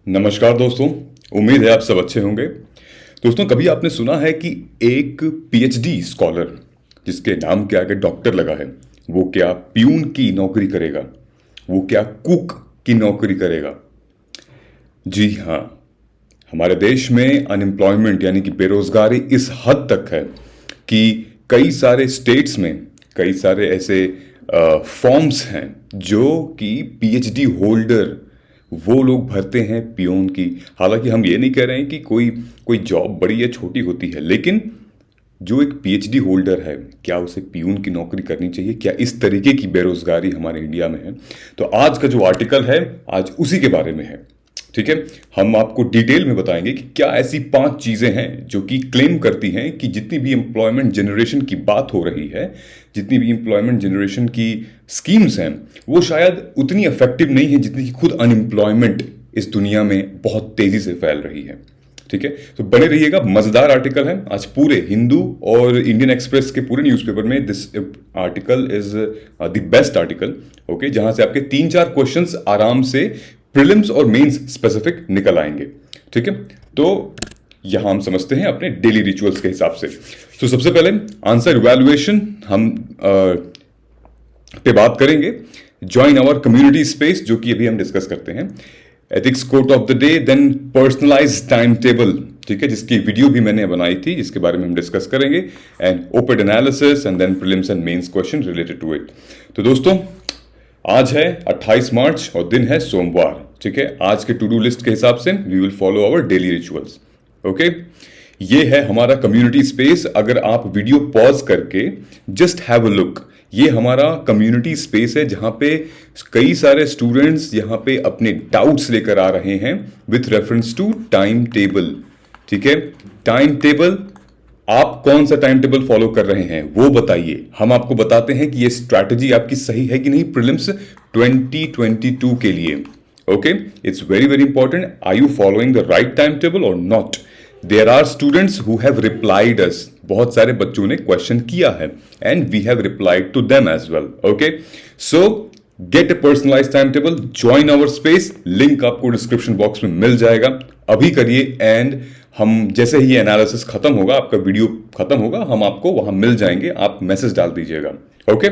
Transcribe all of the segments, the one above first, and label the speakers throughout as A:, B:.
A: नमस्कार दोस्तों। उम्मीद है आप सब अच्छे होंगे। दोस्तों, कभी आपने सुना है कि एक पीएचडी स्कॉलर जिसके नाम के आगे डॉक्टर लगा है, वो क्या प्यून की नौकरी करेगा, वो क्या कुक की नौकरी करेगा? जी हाँ, हमारे देश में अनएम्प्लॉयमेंट यानी कि बेरोजगारी इस हद तक है कि कई सारे स्टेट्स में कई सारे ऐसे फॉर्म्स हैं जो कि पीएचडी होल्डर वो लोग भरते हैं पियून की। हालांकि हम ये नहीं कह रहे हैं कि कोई कोई जॉब बड़ी या छोटी होती है, लेकिन जो एक पीएचडी होल्डर है, क्या उसे पियून की नौकरी करनी चाहिए? क्या इस तरीके की बेरोजगारी हमारे इंडिया में है? तो आज का जो आर्टिकल है, आज उसी के बारे में है। ठीक है, हम आपको डिटेल में बताएंगे कि क्या ऐसी 5 चीजें हैं जो कि क्लेम करती हैं कि जितनी भी एम्प्लॉयमेंट जनरेशन की बात हो रही है, जितनी भी एम्प्लॉयमेंट जनरेशन की स्कीम्स हैं, वो शायद उतनी इफेक्टिव नहीं है जितनी कि खुद अनएम्प्लॉयमेंट इस दुनिया में बहुत तेजी से फैल रही है। ठीक है, तो बने रहिएगा, मजेदार आर्टिकल है। आज पूरे हिंदू और इंडियन एक्सप्रेस के पूरे न्यूज़पेपर में this article is the best article. Okay, जहां से आपके 3-4 क्वेश्चंस आराम से प्रीलिम्स और मेंस स्पेसिफिक निकल आएंगे। ठीक है, तो यहां हम समझते हैं अपने डेली रिचुअल्स के हिसाब से। तो सबसे पहले आंसर इवैल्यूएशन हम पे बात करेंगे। ज्वाइन आवर कम्युनिटी स्पेस, जो कि अभी हम डिस्कस करते हैं। Ethics quote of the day, then personalised time table, ठीक है, जिसकी वीडियो भी मैंने बनाई थी, जिसके बारे में हम डिस्कस करेंगे। And oped analysis and then prelims and mains question related to it. तो दोस्तों, आज है 28 मार्च और दिन है सोमवार। ठीक है, आज के टू डू लिस्ट के हिसाब से we will follow our daily rituals. Okay, ये है हमारा कम्युनिटी स्पेस। अगर आप वीडियो पॉज करके जस्ट हैव अ लुक, ये हमारा कम्युनिटी स्पेस है जहां पे कई सारे स्टूडेंट्स यहां पे अपने डाउट्स लेकर आ रहे हैं with reference to time table. ठीक है, टाइम टेबल, आप कौन सा टाइम टेबल फॉलो कर रहे हैं वो बताइए। हम आपको बताते हैं कि ये स्ट्रैटेजी आपकी सही है कि नहीं प्रीलिम्स 2022 के लिए। Okay, it's very very important. Are you following the right time table और not? There are students who have replied us, बहुत सारे बच्चों ने क्वेश्चन किया है and we have replied to them as well. Okay, so get a personalized time table, join our space, link आपको description box में मिल जाएगा। अभी करिए एंड हम जैसे ही एनालिसिस खत्म होगा, आपका वीडियो खत्म होगा, हम आपको वहां मिल जाएंगे, आप मैसेज डाल दीजिएगा। ओके,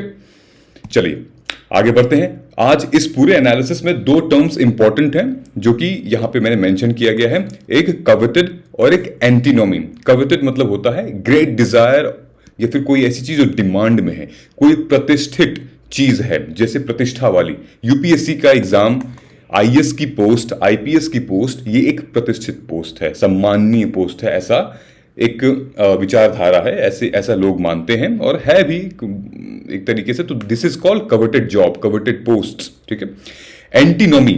A: चलिए आगे बढ़ते हैं। आज इस पूरे एनालिसिस में 2 टर्म्स इंपॉर्टेंट हैं जो कि यहां पे मैंने मेंशन किया गया है, एक कवेटेड और एक एंटीनोमी। कवेटेड मतलब होता है ग्रेट डिजायर या फिर कोई ऐसी चीज जो डिमांड में है, कोई प्रतिष्ठित चीज है, जैसे प्रतिष्ठा वाली यूपीएससी का एग्जाम, आईएएस की पोस्ट, आईपीएस की पोस्ट, ये एक प्रतिष्ठित पोस्ट है, सम्माननीय पोस्ट है, ऐसा एक विचारधारा है, ऐसा लोग मानते हैं और है भी एक तरीके से। तो this is called coveted job, coveted post. ठीक है, एंटीनोमी,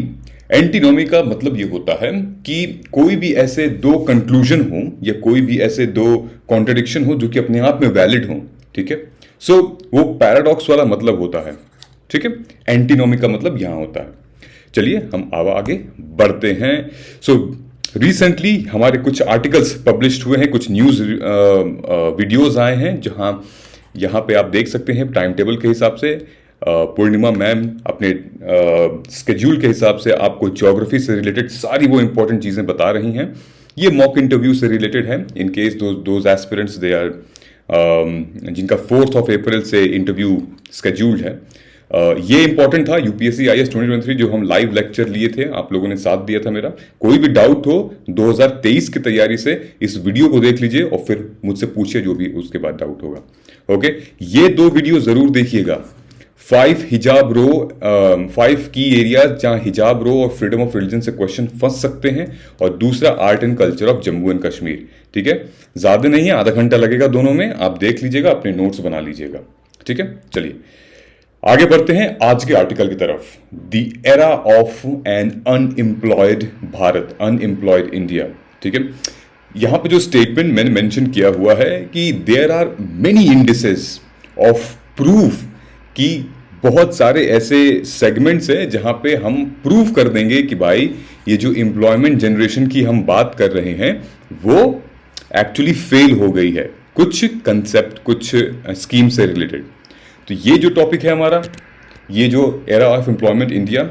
A: एंटीनोमी का मतलब ये होता है कि कोई भी ऐसे 2 कंक्लूजन हो या कोई भी ऐसे 2 कॉन्ट्रडिक्शन हो जो कि अपने आप में वैलिड हो। ठीक है, सो वो पैराडॉक्स वाला मतलब होता है। ठीक है, एंटीनोमी का मतलब यहां होता है। चलिए हम अब आगे बढ़ते हैं। सो रिसेंटली हमारे कुछ आर्टिकल्स पब्लिश्ड हुए हैं, कुछ न्यूज वीडियोस आए हैं, जहां यहां पे आप देख सकते हैं टाइम टेबल के हिसाब से पूर्णिमा मैम अपने स्केड्यूल के हिसाब से आपको ज्योग्राफी से रिलेटेड सारी वो इंपॉर्टेंट चीजें बता रही हैं। ये मॉक इंटरव्यू से रिलेटेड है, in case those aspirants they are जिनका 4 अप्रैल से इंटरव्यू स्केड्यूल्ड है। ये इंपॉर्टेंट था, यूपीएससी आईएएस 2023 जो हम लाइव लेक्चर लिए थे, आप लोगों ने साथ दिया था मेरा। कोई भी डाउट हो 2023 की तैयारी से इस वीडियो को देख लीजिए और फिर मुझसे पूछिए जो भी उसके बाद डाउट होगा। ओके, ये 2 वीडियो जरूर देखिएगा। 5 हिजाब रो, 5 की एरियाज जहां हिजाब रो और फ्रीडम ऑफ रिलीजन से क्वेश्चन फंस सकते हैं, और दूसरा art and culture of Jammu and Kashmir. ठीक है, ज्यादा नहीं है, आधा घंटा लगेगा दोनों में, आप देख लीजिएगा, अपने नोट्स बना लीजिएगा। ठीक है, चलिए आगे बढ़ते हैं आज के आर्टिकल की तरफ। The era of an unemployed Bharat, unemployed India. ठीक है, यहां पे जो स्टेटमेंट मैंने मेंशन किया हुआ है कि there are many indices of proof, कि बहुत सारे ऐसे सेगमेंट्स हैं जहां पे हम प्रूव कर देंगे कि भाई ये जो एम्प्लॉयमेंट जनरेशन की हम बात कर रहे हैं वो एक्चुअली फेल हो गई है, कुछ कंसेप्ट, कुछ स्कीम से रिलेटेड। तो ये जो टॉपिक है हमारा, ये जो एरा ऑफ एम्प्लॉयमेंट इंडिया,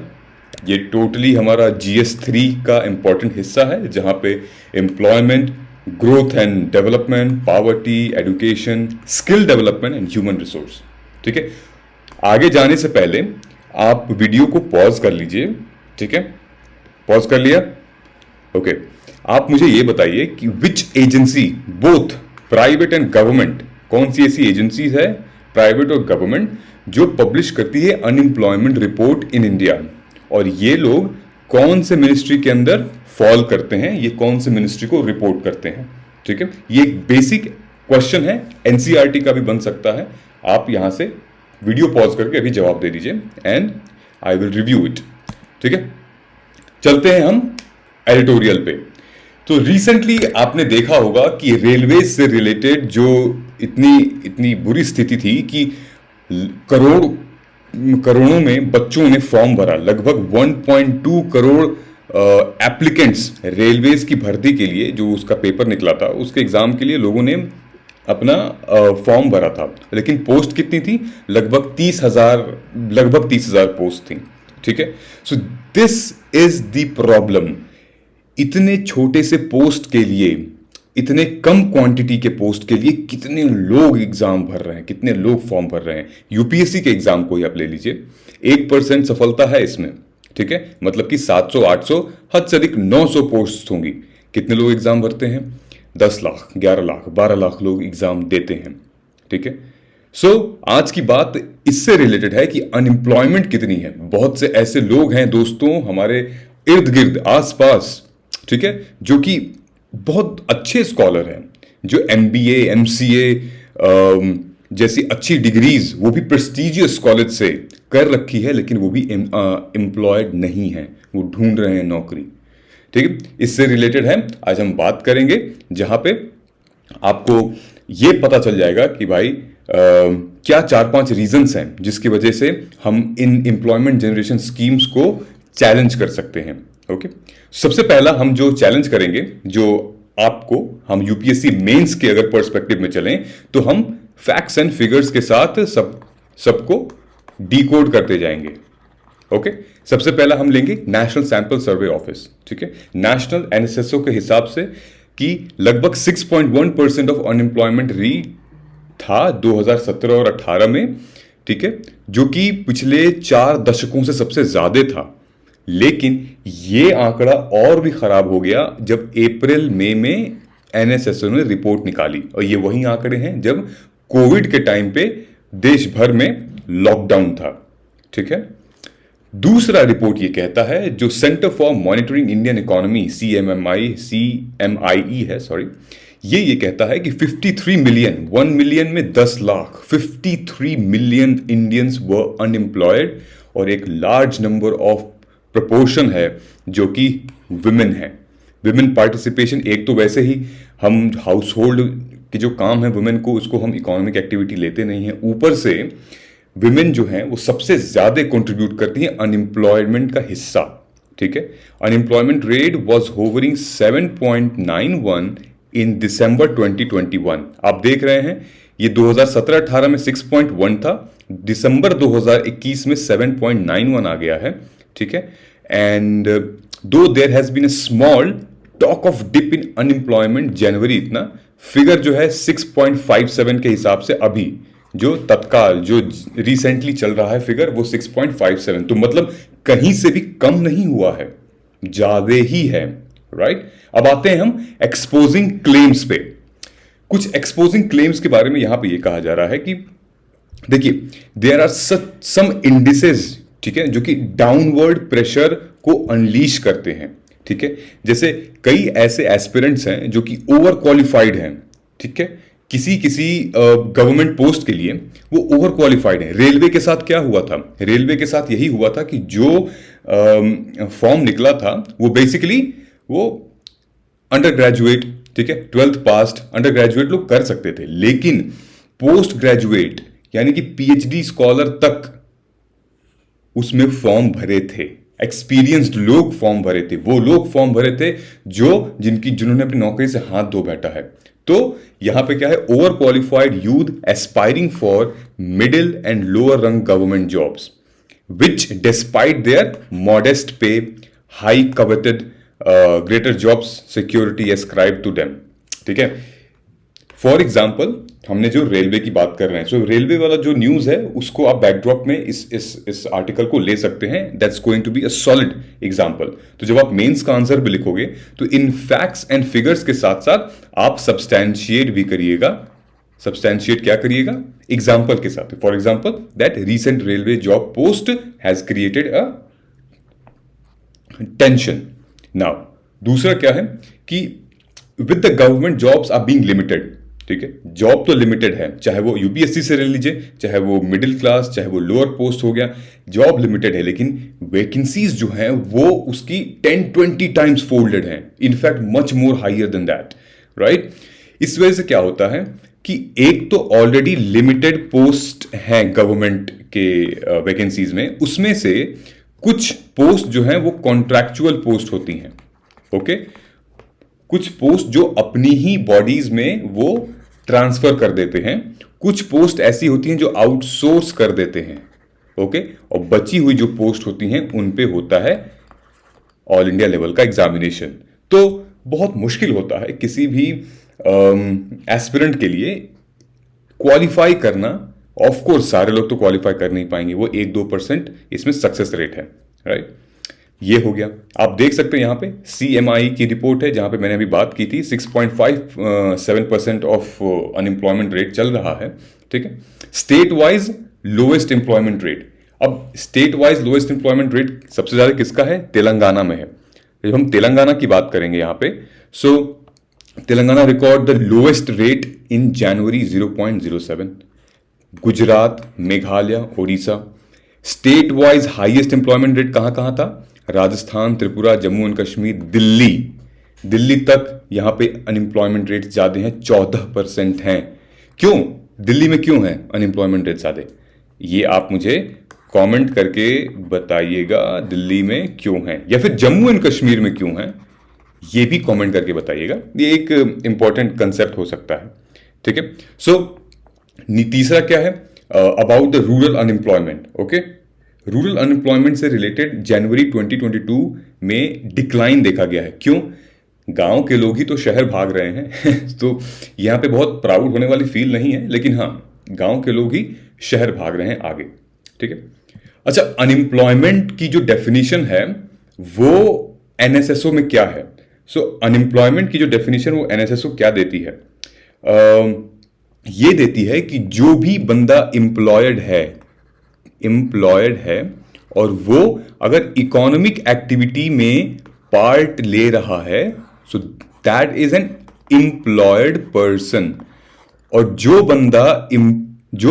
A: ये टोटली हमारा GS3 का इंपॉर्टेंट हिस्सा है, जहां पे employment, growth and development, poverty, education, skill development and human resource. ठीक है, आगे जाने से पहले आप वीडियो को पॉज कर लीजिए। ठीक है, पॉज कर लिया? ओके। आप मुझे ये बताइए कि which agency, both private and government, कौन सी ऐसी एजेंसीज है, प्राइवेट और गवर्नमेंट, जो पब्लिश करती है अनएम्प्लॉयमेंट रिपोर्ट इन इंडिया, और ये लोग कौन से मिनिस्ट्री के अंदर फॉल करते हैं, ये कौन से मिनिस्ट्री को रिपोर्ट करते हैं। ठीक है, ये एक बेसिक क्वेश्चन है, एनसीईआरटी का भी बन सकता है। आप यहां से वीडियो पॉज करके अभी जवाब दे दीजिए and I will review it. ठीक है, चलते हैं हम एडिटोरियल पे। तो रिसेंटली आपने देखा होगा कि रेलवे से रिलेटेड जो इतनी बुरी स्थिति थी कि करोड़ों में बच्चों ने फॉर्म भरा, लगभग 1.2 करोड़ एप्लीकेंट्स रेलवेज की भर्ती के लिए, जो उसका पेपर निकला था उसके एग्जाम के लिए लोगों ने अपना फॉर्म भरा था, लेकिन पोस्ट कितनी थी? लगभग 30,000 पोस्ट थी। ठीक है, so this is the problem. इतने छोटे से पोस्ट के लिए, इतने कम क्वांटिटी के पोस्ट के लिए कितने लोग एग्जाम भर रहे हैं, कितने लोग फॉर्म भर रहे हैं। यूपीएससी के एग्जाम को ही आप ले लीजिए, 1% सफलता है इसमें। ठीक है, मतलब कि 700, 800, हद से अधिक 900 पोस्ट होंगी। कितने लोग एग्जाम भरते हैं? 10 लाख, 11 लाख, 12 लाख लोग एग्जाम देते हैं। ठीक है, सो आज की बात इससे रिलेटेड है कि अनएम्प्लॉयमेंट कितनी है। बहुत से ऐसे लोग हैं दोस्तों हमारे इर्द गिर्द, आसपास, ठीक है, जो कि बहुत अच्छे स्कॉलर हैं, जो MBA, MCA जैसी अच्छी डिग्रीज, वो भी प्रेस्टिजियस कॉलेज से कर रखी है, लेकिन वो भी एम्प्लॉयड नहीं है, वो ढूंढ रहे हैं नौकरी। ठीक है, इससे रिलेटेड है आज हम बात करेंगे, जहां पे आपको ये पता चल जाएगा कि भाई क्या 4-5 रीजंस हैं जिसकी वजह से हम इन एम्प्लॉयमेंट जनरेशन स्कीम्स को चैलेंज कर सकते हैं। ओके, सबसे पहला हम जो चैलेंज करेंगे, जो आपको, हम यूपीएससी मेंस के अगर पर्सपेक्टिव में चलें तो हम फैक्ट्स एंड फिगर्स के साथ सबको डिकोड करते जाएंगे। ओके, सबसे पहला हम लेंगे नेशनल सैंपल सर्वे ऑफिस। ठीक है, नेशनल एनएसएसओ के हिसाब से कि लगभग 6.1% ऑफ अनएम्प्लॉयमेंट था 2017 और 18 में। ठीक है, जो कि पिछले 4 दशकों से सबसे ज्यादा था। लेकिन ये आंकड़ा और भी खराब हो गया जब अप्रैल मई में एनएसएसओ ने रिपोर्ट निकाली, और ये वही आंकड़े हैं जब कोविड के टाइम पे देश भर में लॉकडाउन था। ठीक है, दूसरा रिपोर्ट ये कहता है, जो centre for monitoring Indian economy, CMIE है, सॉरी, ये कहता है कि 53 मिलियन, 1 मिलियन में 10 lakh, 53 million Indians were unemployed, और एक लार्ज नंबर ऑफ प्रपोर्शन है जो कि विमेन है। विमेन पार्टिसिपेशन, एक तो वैसे ही हम हाउस होल्ड के जो काम है वुमेन को, उसको हम इकोनॉमिक एक्टिविटी लेते नहीं हैं, ऊपर से विमेन जो हैं वो सबसे ज्यादा कंट्रीब्यूट करती हैं अनएम्प्लॉयमेंट का हिस्सा। ठीक है, अनएम्प्लॉयमेंट रेट वाज होवरिंग 7.91 इन दिसंबर 2021। आप देख रहे हैं ये 2017-18 में 6.1 था, दिसंबर 2021 में 7.91 आ गया है। ठीक है, एंड दो there has been a small talk of dip in unemployment January, इतना फिगर जो है 6.57 के हिसाब से अभी जो तत्काल, जो रिसेंटली चल रहा है फिगर, वो 6.57, तो मतलब कहीं से भी कम नहीं हुआ है, ज्यादा ही है। राइट, अब आते हैं हम एक्सपोजिंग क्लेम्स पे। कुछ एक्सपोजिंग क्लेम्स के बारे में यहां पे ये कहा जा रहा है कि देखिए, देयर आर सम इंडिसेस, ठीक है, जो कि डाउनवर्ड प्रेशर को अनलीश करते हैं। ठीक है, जैसे कई ऐसे एस्पिरेंट्स हैं जो कि ओवर क्वालिफाइड हैं। ठीक है, किसी गवर्नमेंट पोस्ट के लिए वो ओवर क्वालिफाइड है। रेलवे के साथ क्या हुआ था? रेलवे के साथ यही हुआ था कि जो फॉर्म निकला था वो बेसिकली वो अंडर ग्रेजुएट, ठीक है, 12th पास्ट अंडर ग्रेजुएट लोग कर सकते थे, लेकिन पोस्ट ग्रेजुएट यानी कि PhD स्कॉलर तक उसमें फॉर्म भरे थे। एक्सपीरियंस्ड लोग फॉर्म भरे थे, वो लोग फॉर्म भरे थे जिन्होंने अपनी नौकरी से हाथ धो बैठा है। तो यहां पे क्या है, over qualified youth aspiring for middle and lower rung government jobs. which despite their modest pay, high coveted, greater jobs security ascribed to them. ठीक है, फॉर एग्जाम्पल हमने जो रेलवे की बात कर रहे हैं, सो रेलवे वाला जो न्यूज है उसको आप बैकड्रॉप में इस आर्टिकल को ले सकते हैं. That's going to be a solid example. तो जब आप मेंस का आंसर भी लिखोगे तो इन फैक्ट्स एंड फिगर्स के साथ साथ आप सब्सटैंशिएट भी करिएगा. सब्सटैंशिएट क्या करिएगा? एग्जाम्पल के साथ. For example, that recent railway job post has created a tension. Now दूसरा क्या है कि with the government jobs are being limited. ठीक है, जॉब तो लिमिटेड है, चाहे वो यूपीएससी से ले लीजिए, चाहे वो मिडिल क्लास, चाहे वो लोअर पोस्ट हो गया, जॉब लिमिटेड है, लेकिन वैकेंसीज जो हैं वो उसकी 10-20 टाइम्स फोल्डेड हैं. In fact much more higher than that, right? इस वजह से क्या होता है कि एक तो ऑलरेडी लिमिटेड पोस्ट हैं गवर्नमेंट के वैकेंसीज में, उसमें से कुछ पोस्ट जो हैं वो कॉन्ट्रैक्चुअल पोस्ट होती हैं. ओके, कुछ पोस्ट जो अपनी ही बॉडीज में वो ट्रांसफर कर देते हैं, कुछ पोस्ट ऐसी होती हैं जो आउटसोर्स कर देते हैं. ओके, और बची हुई जो पोस्ट होती हैं उन पे होता है ऑल इंडिया लेवल का एग्जामिनेशन. तो बहुत मुश्किल होता है किसी भी एस्पिरेंट के लिए क्वालिफाई करना. ऑफ कोर्स सारे लोग तो क्वालिफाई कर नहीं पाएंगे, वो 1-2% इसमें सक्सेस रेट है, राइट? ये हो गया. आप देख सकते हैं यहां पे CMI की रिपोर्ट है जहां पे मैंने अभी बात की थी. 6.57% ऑफ अनएम्प्लॉयमेंट रेट चल रहा है. ठीक है, state wise lowest employment rate. अब state wise lowest employment rate सबसे ज्यादा किसका है? तेलंगाना में है. जब हम तेलंगाना की बात करेंगे यहां पे, so Telangana record the lowest rate in January 0.07. Gujarat, Meghalaya, Odisha. State wise highest employment rate कहां कहां था? राजस्थान, त्रिपुरा, जम्मू एंड कश्मीर, दिल्ली. दिल्ली तक यहां पे अनएम्प्लॉयमेंट रेट ज्यादा हैं, 14% हैं. क्यों दिल्ली में क्यों है अनएम्प्लॉयमेंट रेट ज्यादा? ये आप मुझे कमेंट करके बताइएगा, दिल्ली में क्यों है, या फिर जम्मू एंड कश्मीर में क्यों है, ये भी कमेंट करके बताइएगा. ये एक इंपॉर्टेंट कंसेप्ट हो सकता है. ठीक है, सो तीसरा क्या है? About the rural unemployment. Okay, rural unemployment से रिलेटेड जनवरी 2022 में डिक्लाइन देखा गया है. क्यों? गांव के लोग ही तो शहर भाग रहे हैं तो यहां पे बहुत प्राउड होने वाली फील नहीं है, लेकिन हाँ, गांव के लोग ही शहर भाग रहे हैं आगे. ठीक है, अच्छा, अनएम्प्लॉयमेंट की जो डेफिनेशन है वो एनएसएसओ में क्या है? सो अनएम्प्लॉयमेंट की जो डेफिनेशन वो एनएसएसओ क्या देती है? ये देती है कि जो भी बंदा एम्प्लॉयड है और वो अगर इकोनॉमिक एक्टिविटी में पार्ट ले रहा है, so that is an employed person. और जो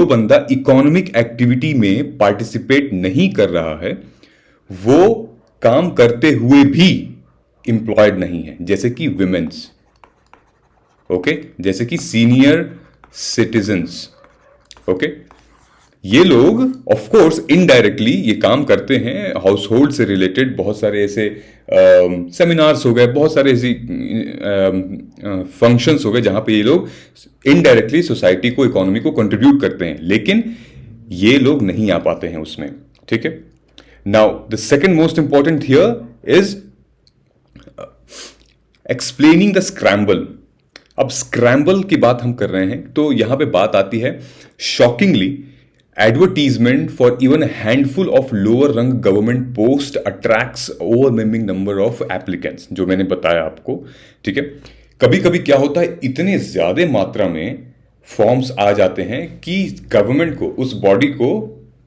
A: बंदा इकोनॉमिक एक्टिविटी में पार्टिसिपेट नहीं कर रहा है, वो काम करते हुए भी एम्प्लॉयड नहीं है. जैसे कि विमेन्स, ओके, जैसे कि सीनियर सिटीजन्स. ओके, ये लोग ऑफ कोर्स इनडायरेक्टली ये काम करते हैं. हाउस होल्ड से रिलेटेड बहुत सारे ऐसे सेमिनार्स हो गए, बहुत सारे ऐसी फंक्शंस हो गए जहां पे ये लोग इनडायरेक्टली सोसाइटी को, इकोनॉमी को कंट्रीब्यूट करते हैं, लेकिन ये लोग नहीं आ पाते हैं उसमें. ठीक है, now the second most important here is explaining the scramble. अब स्क्रैम्बल की बात हम कर रहे हैं तो यहां पे बात आती है shockingly, advertisement for even handful of lower rung government post attracts overwhelming number of applicants, जो मैंने बताया आपको. ठीक है, कभी कभी क्या होता है, इतने ज्यादा मात्रा में फॉर्म्स आ जाते हैं कि गवर्नमेंट को उस बॉडी को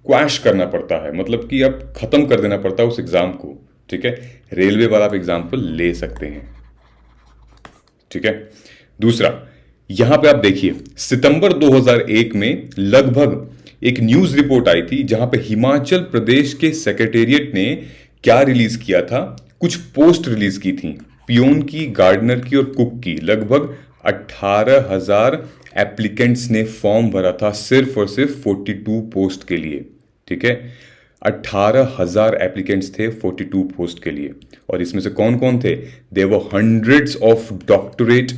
A: क्वैश करना पड़ता है, मतलब कि अब खत्म कर देना पड़ता है उस एग्जाम को. ठीक है, रेलवे वाला आप एग्जाम्पल ले सकते हैं. ठीक है, दूसरा यहां पे आप देखिए, सितंबर 2001 में लगभग एक न्यूज रिपोर्ट आई थी जहां पे हिमाचल प्रदेश के सेक्रेटेरिएट ने क्या रिलीज किया था? कुछ पोस्ट रिलीज की थी, पियोन की, गार्डनर की और कुक की. लगभग 18,000 एप्लीकेंट्स ने फॉर्म भरा था सिर्फ और सिर्फ 42 पोस्ट के लिए. ठीक है, 18,000 एप्लीकेंट्स थे 42 पोस्ट के लिए. और इसमें से कौन कौन थे? There were hundreds of doctorate,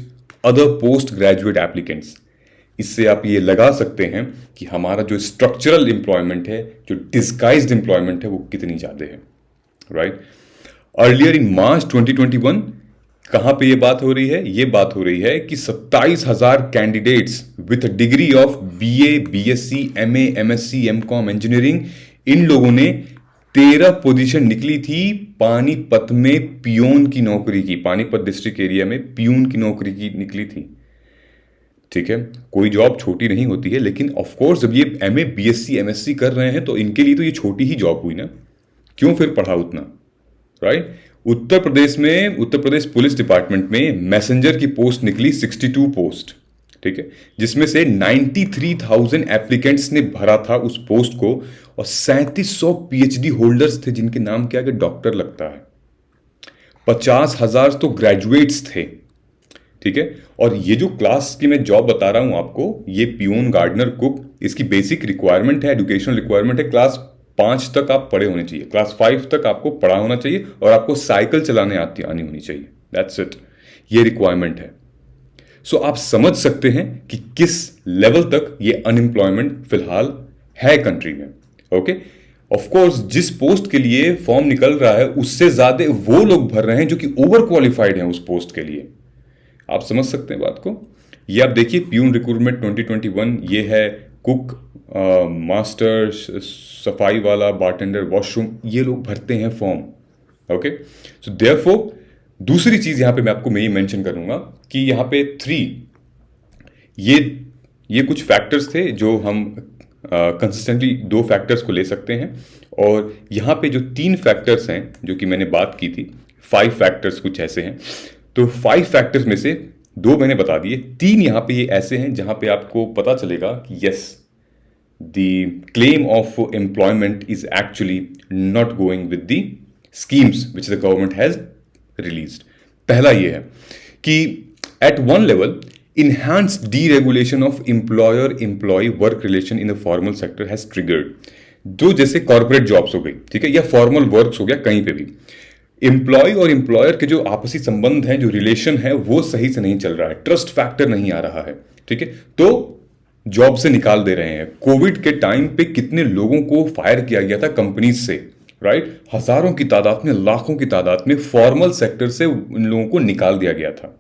A: other post graduate applicants. इससे आप ये लगा सकते हैं कि हमारा जो स्ट्रक्चरल एम्प्लॉयमेंट है, जो डिस्गाइज्ड एम्प्लॉयमेंट है, वो कितनी ज़्यादा है, राइट। अर्लियर इन मार्च 2021 कहाँ पे ये बात हो रही है? ये बात हो रही है कि 27,000 candidates with degree of BA, BSc, MA, MSc, MCom, engineering, इन लोगों ने 13 पोजीशन निकली थी पानीपत में पियून की नौकरी की। पानीपत डिस्ट्रिक्ट एरिया में पियून की नौकरी की निकली थी, ठीक है। कोई जॉब छोटी नहीं होती है, लेकिन ऑफ कोर्स जब ये एमए, बीएससी, एमएससी कर रहे हैं तो इनके लिए तो ये छोटी ही जॉब हुई ना, क्यों फिर पढ़ा उतना, right. Uttar Pradesh police department में मैसेंजर की पोस्ट निकली 62 पोस्ट, ठीक है, जिसमें से 93,000 एप्लीकेंट्स ने भरा था उस पोस्ट को, और 3700 पीएचडी होल्डर्स थे जिनके नाम क्या कि डॉक्टर लगता है। 50,000 तो ग्रेजुएट्स थे, ठीक है। और ये जो क्लास की मैं जॉब बता रहा हूं आपको, ये पियून, गार्डनर, कुक, इसकी बेसिक रिक्वायरमेंट है, एजुकेशनल रिक्वायरमेंट है, क्लास 5 तक आप पढ़े होने चाहिए, क्लास 5 तक आपको पढ़ा होना चाहिए, और आपको साइकिल चलाने आनी होनी चाहिए। दैट्स इट, ये रिक्वायरमेंट है। सो आप समझ सकते हैं कि किस लेवल तक ये अनएम्प्लॉयमेंट फिलहाल है कंट्री में, ओके। ऑफ कोर्स जिस पोस्ट के लिए फॉर्म निकल रहा है उससे ज्यादा वो लोग भर रहे हैं जो कि ओवर क्वालिफाइड हैं उस पोस्ट के लिए। आप समझ सकते हैं बात को। ये आप देखिए, पियून रिक्रूटमेंट 2021, ये है कुक, मास्टर, सफाई वाला, बारटेंडर, वॉशरूम, ये लोग भरते हैं फॉर्म, ओके। सो देयरफॉर दूसरी चीज यहां पे मैं ये मेंशन करूंगा कि यहां पे 3 ये कुछ फैक्टर्स थे जो हम कंसिस्टेंटली 2 फैक्टर्स को ले सकते हैं, और यहां पे जो 3 फैक्टर्स हैं जो कि मैंने बात की थी, 5 फैक्टर्स कुछ ऐसे हैं, तो 5 फैक्टर्स में से 2 मैंने बता दिए, 3 यहां पे ये ऐसे हैं जहां पे आपको पता चलेगा कि yes, the claim of employment is actually not going with the schemes which the government has released. पहला ये है कि at one level enhanced deregulation of employer-employee work relation in the formal sector has triggered, जो जैसे corporate jobs हो गई, ठीक है, या फॉर्मल वर्क्स हो गया, कहीं पे भी एम्प्लॉय और एम्प्लॉयर के जो आपसी संबंध हैं, जो रिलेशन है, वो सही से नहीं चल रहा है, ट्रस्ट फैक्टर नहीं आ रहा है, ठीक है, तो जॉब से निकाल दे रहे हैं। कोविड के टाइम पे कितने लोगों को फायर किया गया था कंपनीज से, राइट, हजारों की तादाद में, लाखों की तादाद में फॉर्मल सेक्टर से उन लोगों को निकाल दिया गया था,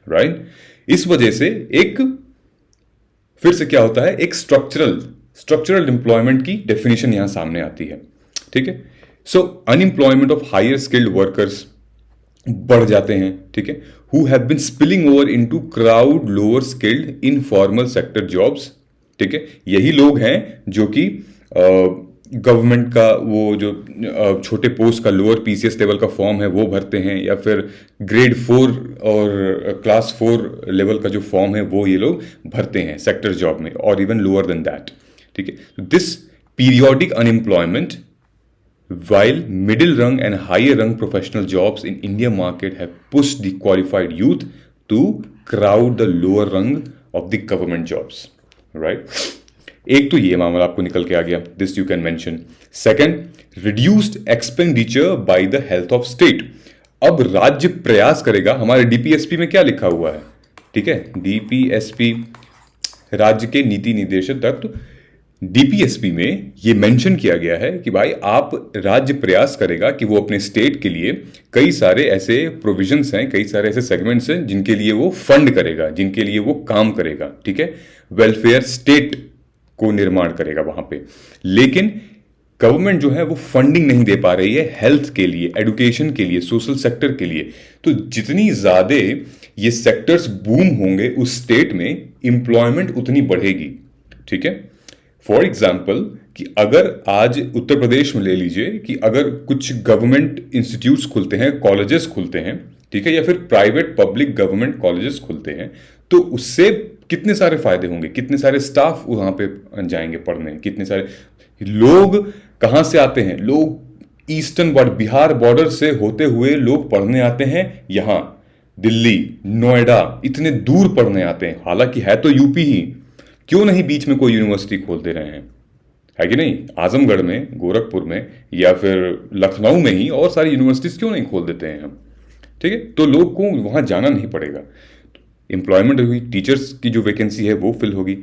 A: राइट। इस वजह से एक फिर से क्या होता है, एक स्ट्रक्चरल एम्प्लॉयमेंट की डेफिनेशन यहां सामने आती है, ठीक है। So unemployment of higher skilled workers बढ़ जाते हैं, ठीक है, who have been spilling over into crowd lower skilled informal sector jobs, ठीक है। यही लोग हैं जो कि गवर्नमेंट का वो जो छोटे पोस्ट का लोअर पीसीएस लेवल का फॉर्म है वो भरते हैं, या फिर ग्रेड 4 और क्लास 4 लेवल का जो फॉर्म है वो ये लोग भरते हैं सेक्टर जॉब में, और इवन लोअर देन दैट, ठीक है। This periodic unemployment while middle rung and higher rung professional jobs in Indian market have pushed the qualified youth to crowd the lower rung of the government jobs, right? एक तो ये मामला आपको निकल के आ गया, this you can mention. Second, reduced expenditure by the health of state. अब राज्य प्रयास करेगा, हमारे डीपीएसपी में क्या लिखा हुआ है, ठीक है, डीपीएसपी राज्य के नीति निर्देशक तत्व, डीपीएसपी में ये मेंशन किया गया है कि भाई आप राज्य प्रयास करेगा कि वो अपने स्टेट के लिए कई सारे ऐसे प्रोविजंस हैं, कई सारे ऐसे सेगमेंट्स हैं जिनके लिए वो फंड करेगा, जिनके लिए वो काम करेगा, ठीक है, वेलफेयर स्टेट को निर्माण करेगा वहां पे। लेकिन गवर्नमेंट जो है वो फंडिंग नहीं दे पा रही है हेल्थ के लिए, एजुकेशन के लिए, सोशल सेक्टर के लिए। तो जितनी ज्यादा ये सेक्टर्स बूम होंगे उस स्टेट में, एम्प्लॉयमेंट उतनी बढ़ेगी, ठीक है। फॉर एग्जाम्पल कि अगर आज उत्तर प्रदेश में ले लीजिए कि अगर कुछ गवर्नमेंट इंस्टीट्यूट्स खुलते हैं, कॉलेजेस खुलते हैं, ठीक है, या फिर प्राइवेट पब्लिक गवर्नमेंट कॉलेजेस खुलते हैं, तो उससे कितने सारे फायदे होंगे, कितने सारे स्टाफ वहां पे जाएंगे पढ़ने, कितने सारे लोग कहां से आते हैं, लोग ईस्टर्न बॉर्डर, बिहार बॉर्डर से होते हुए लोग पढ़ने आते हैं यहां, दिल्ली, नोएडा, इतने दूर पढ़ने आते हैं, हालांकि है तो यूपी ही, क्यों नहीं बीच में कोई यूनिवर्सिटी खोल दे रहे हैं, है कि नहीं, आजमगढ़ में, गोरखपुर में, या फिर लखनऊ में ही और सारी यूनिवर्सिटीज क्यों नहीं खोल देते हैं हम, ठीक है, तो लोग को वहां जाना नहीं पड़ेगा। एम्प्लॉयमेंट हुई, टीचर्स की जो वैकेंसी है वो फिल होगी,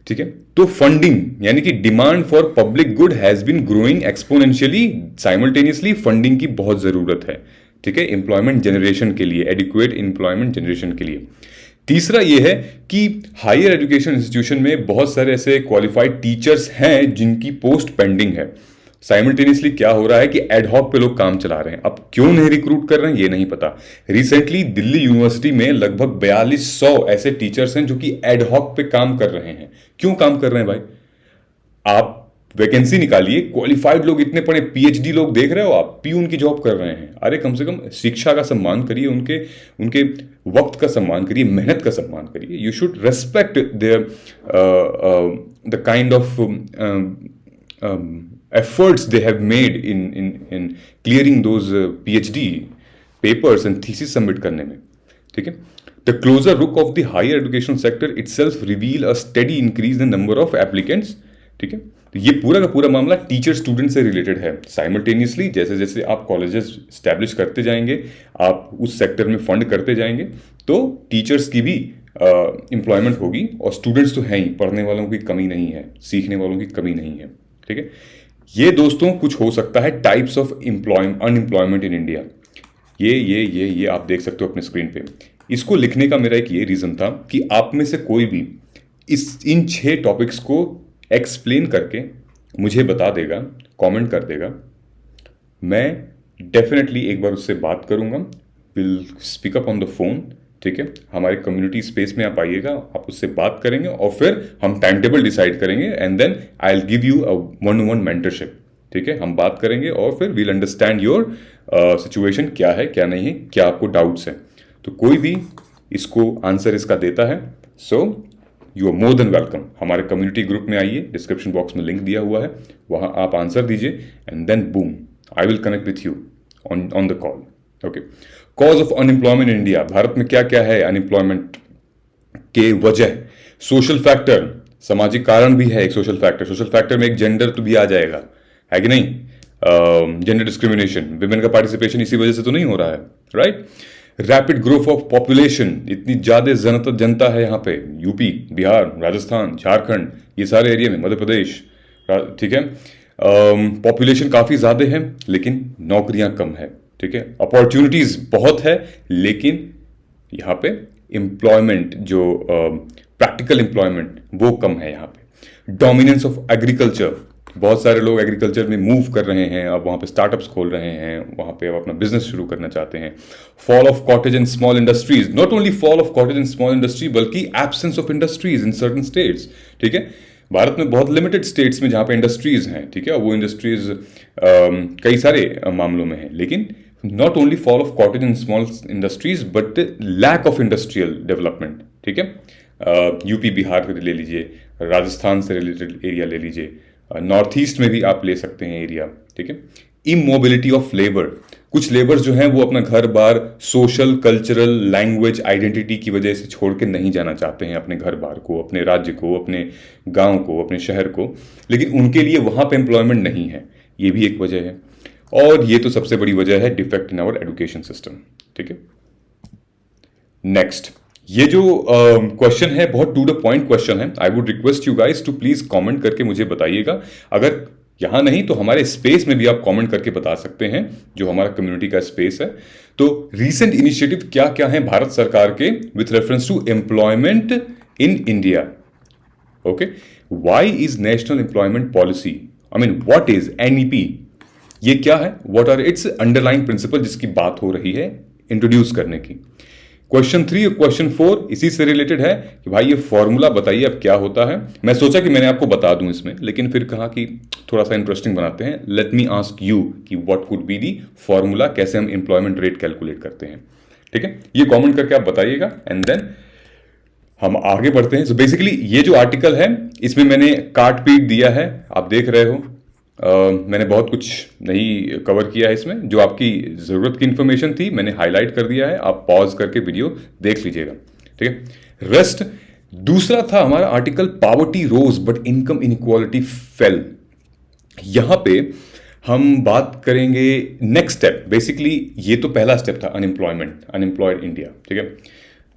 A: ठीक है। तो फंडिंग यानी कि demand for public good has been growing exponentially, simultaneously funding की बहुत जरूरत है, ठीक है, एम्प्लॉयमेंट जनरेशन के लिए, एडिक्वेट एम्प्लॉयमेंट जनरेशन के लिए। तीसरा यह है कि हायर एजुकेशन इंस्टीट्यूशन में बहुत सारे ऐसे क्वालिफाइड टीचर्स हैं जिनकी पोस्ट पेंडिंग है। साइमल्टेनियसली क्या हो रहा है कि एडहॉक पे लोग काम चला रहे हैं, अब क्यों नहीं रिक्रूट कर रहे हैं ये नहीं पता। रिसेंटली दिल्ली यूनिवर्सिटी में लगभग 4200 ऐसे टीचर्स हैं जो कि एडहॉक पे काम कर रहे हैं। क्यों काम कर रहे हैं भाई? आप वैकेंसी निकालिए, क्वालिफाइड लोग इतने पढ़े, पीएचडी लोग देख रहे हो, आप पीयून की जॉब कर रहे हैं। अरे कम से कम शिक्षा का सम्मान करिए, उनके उनके वक्त का सम्मान करिए, मेहनत का सम्मान करिए। You should respect there the kind of efforts they have made in clearing those PhD papers and thesis submit करने में, ठीक है। The closer look of the higher education sector itself reveal a steady increase in number of applicants, ठीक है। तो ये पूरा का पूरा मामला टीचर स्टूडेंट से रिलेटेड है। साइमल्टेनियसली जैसे जैसे आप कॉलेजेस स्टैब्लिश करते जाएंगे, आप उस सेक्टर में फंड करते जाएंगे, तो टीचर्स की भी एम्प्लॉयमेंट होगी, और स्टूडेंट्स तो हैं ही, पढ़ने वालों की कमी नहीं है, सीखने वालों की कमी नहीं है, ठीक है। ये दोस्तों कुछ हो सकता है types of unemployment in India. ये आप देख सकते हो अपने स्क्रीन पे। इसको लिखने का मेरा एक ये रीज़न था कि आप में से कोई भी इन 6 टॉपिक्स को एक्सप्लेन करके मुझे बता देगा, कमेंट कर देगा, मैं डेफिनेटली एक बार उससे बात करूंगा, will speak up on the phone, ठीक है। हमारे कम्युनिटी स्पेस में आप आइएगा, आप उससे बात करेंगे और फिर हम टाइम टेबल डिसाइड करेंगे, and then I will give you a 1-on-1 mentorship, ठीक है। हम बात करेंगे और फिर वील अंडरस्टैंड योर सिचुएशन, क्या है क्या नहीं है, क्या आपको डाउट्स हैं। तो कोई भी इसको आंसर इसका देता है, so you are more than welcome. हमारे कम्युनिटी ग्रुप में आइए, डिस्क्रिप्शन बॉक्स में लिंक दिया हुआ है, वहाँ आप आंसर दीजिए, and then boom, I will connect with you on the call, okay. Cause of unemployment in India, Bharat में क्या क्या है अनएम्प्लॉयमेंट के वजह। सोशल फैक्टर, सामाजिक कारण भी है एक सोशल फैक्टर। सोशल फैक्टर में एक जेंडर तो भी आ जाएगा, है कि नहीं? जेंडर डिस्क्रिमिनेशन, विमेन का पार्टिसिपेशन इसी वजह से तो नहीं हो रहा है, right. Rapid growth of population, इतनी ज्यादा जनता है यहाँ पे, यूपी, बिहार, राजस्थान, झारखंड, ये सारे एरिया में, मध्य प्रदेश, ठीक है। पॉपुलेशन काफी ज्यादा है लेकिन नौकरियां कम है, ठीक है। अपॉर्चुनिटीज बहुत है लेकिन यहाँ पे एम्प्लॉयमेंट, जो प्रैक्टिकल एम्प्लॉयमेंट, वो कम है यहाँ पे। डोमिनेंस ऑफ एग्रीकल्चर, बहुत सारे लोग एग्रीकल्चर में मूव कर रहे हैं, अब वहाँ पे स्टार्टअप्स खोल रहे हैं, वहाँ पे अब अपना बिजनेस शुरू करना चाहते हैं। Fall of cottage and small industries, not only fall of cottage and small industry बल्कि absence of industries in certain states, ठीक है। भारत में बहुत लिमिटेड स्टेट्स में जहाँ पे इंडस्ट्रीज हैं, ठीक है, वो इंडस्ट्रीज कई सारे मामलों में है, लेकिन not only fall of cottage and small industries but lack of industrial development, ठीक है। यूपी बिहार को ले लीजिए, राजस्थान से रिलेटेड एरिया ले लीजिए, नॉर्थ ईस्ट में भी आप ले सकते हैं एरिया, ठीक है। इमोबिलिटी ऑफ लेबर, कुछ लेबर्स जो हैं वो अपना घर बार सोशल, कल्चरल, लैंग्वेज, आइडेंटिटी की वजह से छोड़ के नहीं जाना चाहते हैं अपने घर बार को, अपने राज्य को, अपने गांव को, अपने शहर को, लेकिन उनके लिए वहां पे एम्प्लॉयमेंट नहीं है, ये भी एक वजह है। और ये तो सबसे बड़ी वजह है defect in our education system, ठीक है। नेक्स्ट, ये जो क्वेश्चन है बहुत टू द पॉइंट क्वेश्चन है। I would request you guys to please comment करके मुझे बताइएगा, अगर यहां नहीं तो हमारे स्पेस में भी आप कमेंट करके बता सकते हैं, जो हमारा कम्युनिटी का स्पेस है। तो रीसेंट इनिशिएटिव क्या क्या है भारत सरकार के with reference to employment in India, okay. Why is national employment policy, I mean what is NEP, ये क्या है, what are its underline principle जिसकी बात हो रही है इंट्रोड्यूस करने की। क्वेश्चन 3 और क्वेश्चन 4 इसी से रिलेटेड है कि भाई ये फॉर्मूला बताइए अब क्या होता है। मैं सोचा कि मैंने आपको बता दूं इसमें, लेकिन फिर कहा कि थोड़ा सा इंटरेस्टिंग बनाते हैं। लेट मी आस्क यू कि what could be the formula, कैसे हम एम्प्लॉयमेंट रेट कैलकुलेट करते हैं, ठीक है। ये कमेंट करके आप बताइएगा, एंड देन हम आगे बढ़ते हैं। सो बेसिकली ये जो आर्टिकल है इसमें मैंने काट पीट दिया है, आप देख रहे हो। मैंने बहुत कुछ नहीं कवर किया है इसमें, जो आपकी ज़रूरत की इन्फॉर्मेशन थी मैंने हाईलाइट कर दिया है, आप पॉज करके वीडियो देख लीजिएगा, ठीक है। रेस्ट दूसरा था हमारा article, poverty rose but income inequality fell. यहां पे हम बात करेंगे नेक्स्ट स्टेप। बेसिकली ये तो पहला स्टेप था, अनएम्प्लॉयमेंट, अनएम्प्लॉयड इंडिया, ठीक है।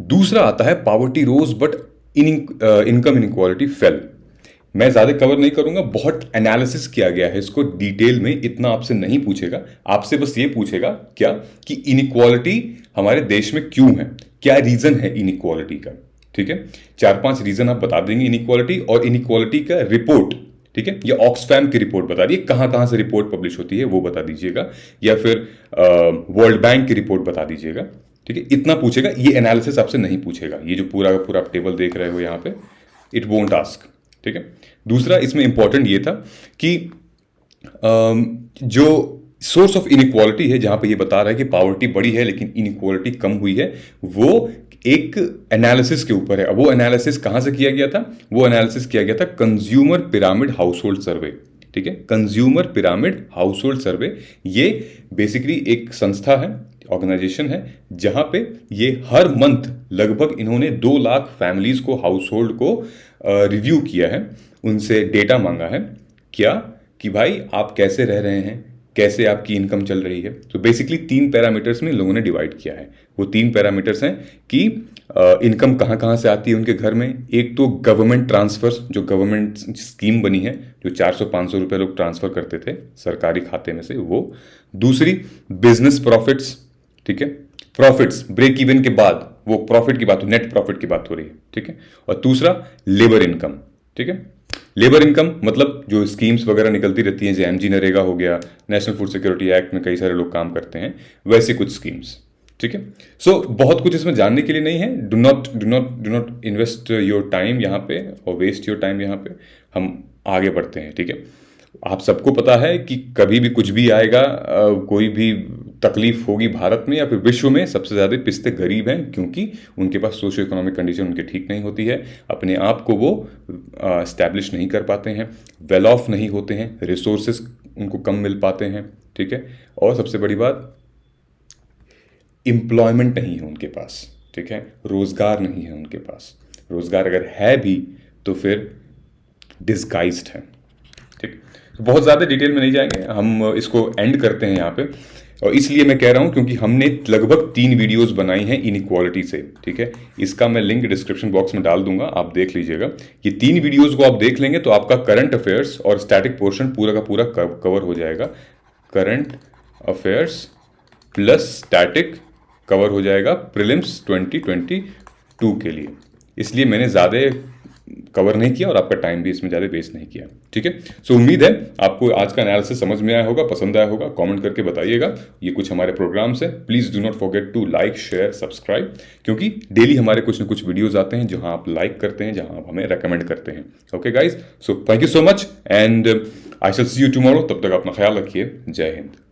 A: दूसरा आता है poverty rose but income inequality fell. मैं ज़्यादा कवर नहीं करूंगा, बहुत एनालिसिस किया गया है इसको डिटेल में, इतना आपसे नहीं पूछेगा। आपसे बस ये पूछेगा क्या कि इनइक्वालिटी हमारे देश में क्यों है, क्या रीज़न है इनइक्वालिटी का। ठीक है, 4-5 रीज़न आप बता देंगे इनइक्वालिटी, और इनइक्वालिटी का रिपोर्ट, ठीक है, या ऑक्सफैम की रिपोर्ट बता दी, कहाँ कहाँ से रिपोर्ट पब्लिश होती है वो बता दीजिएगा, या फिर वर्ल्ड बैंक की रिपोर्ट बता दीजिएगा। ठीक है, इतना पूछेगा, ये एनालिसिस आपसे नहीं पूछेगा। ये जो पूरा का पूरा आप टेबल देख रहे हो यहाँ पे, इट वोंट आस्क। ठीक है, दूसरा इसमें इंपॉर्टेंट ये था कि जो सोर्स ऑफ इनइक्वालिटी है, जहां पे ये बता रहा है कि पॉवर्टी बढ़ी है लेकिन इनइक्वालिटी कम हुई है, वो एक एनालिसिस के ऊपर है। अब वो एनालिसिस कहां से किया गया था? वो एनालिसिस किया गया था कंज्यूमर पिरामिड हाउसहोल्ड सर्वे। ठीक है, कंज्यूमर पिरामिड हाउसहोल्ड सर्वे, ये बेसिकली एक संस्था है, ऑर्गेनाइजेशन है, जहां पे ये हर मंथ लगभग इन्होंने 2 लाख फैमिलीज को, हाउस होल्ड को रिव्यू किया है, उनसे डेटा मांगा है, क्या कि भाई आप कैसे रह रहे हैं, कैसे आपकी इनकम चल रही है। तो बेसिकली 3 पैरामीटर्स में लोगों ने डिवाइड किया है। वो 3 पैरामीटर्स हैं कि इनकम कहाँ कहाँ से आती है उनके घर में। एक तो गवर्नमेंट ट्रांसफर्स, जो गवर्नमेंट स्कीम बनी है, जो 400-500 रुपये लोग ट्रांसफर करते थे सरकारी खाते में से, वो। दूसरी बिजनेस प्रॉफिट्स, ठीक है, प्रॉफिट्स ब्रेक इवन के बाद, वो प्रॉफिट की बात हो, नेट प्रॉफिट की बात हो रही है। ठीक है, और दूसरा लेबर इनकम। ठीक है, लेबर इनकम मतलब जो स्कीम्स वगैरह निकलती रहती हैं, जैसे एमजी नरेगा हो गया, नेशनल फूड सिक्योरिटी एक्ट में कई सारे लोग काम करते हैं, वैसे कुछ स्कीम्स। ठीक है, सो बहुत कुछ इसमें जानने के लिए नहीं है। Do not invest your time यहाँ पे और वेस्ट योर टाइम यहाँ पे। हम आगे बढ़ते हैं। ठीक है, आप सबको पता है कि कभी भी कुछ भी आएगा, कोई भी तकलीफ होगी भारत में या फिर विश्व में, सबसे ज़्यादा पिछते गरीब हैं, क्योंकि उनके पास सोशो इकोनॉमिक कंडीशन उनकी ठीक नहीं होती है, अपने आप को वो इस्टेब्लिश नहीं कर पाते हैं, वेल ऑफ नहीं होते हैं, रिसोर्सेज उनको कम मिल पाते हैं। ठीक है, और सबसे बड़ी बात, एम्प्लॉयमेंट नहीं है उनके पास। ठीक है, रोज़गार नहीं है उनके पास। रोज़गार अगर है भी तो फिर डिस्गाइज्ड है। ठीक, तो बहुत ज़्यादा डिटेल में नहीं जाएंगे, हम इसको एंड करते हैं यहाँ पे। और इसलिए मैं कह रहा हूँ क्योंकि हमने लगभग 3 वीडियोस बनाई हैं इनइक्वालिटी से। ठीक है, इसका मैं लिंक डिस्क्रिप्शन बॉक्स में डाल दूंगा, आप देख लीजिएगा। ये 3 वीडियोस को आप देख लेंगे तो आपका करंट अफेयर्स और स्टैटिक पोर्शन पूरा का पूरा कवर हो जाएगा। Current affairs plus static cover हो जाएगा प्रीलिम्स 2022 के लिए। इसलिए मैंने ज़्यादा कवर नहीं किया और आपका टाइम भी इसमें ज़्यादा वेस्ट नहीं किया। ठीक है, सो उम्मीद है आपको आज का एनालिसिस समझ में आया होगा, पसंद आया होगा। कमेंट करके बताइएगा। ये कुछ हमारे प्रोग्राम्स हैं, please do not forget to like, share, subscribe, क्योंकि डेली हमारे कुछ न कुछ वीडियोज़ आते हैं जहां आप लाइक करते हैं, जहां आप हमें रेकमेंड करते हैं। Okay guys, so thank you so much and I shall see you tomorrow. तब तक अपना ख्याल रखिए। जय हिंद।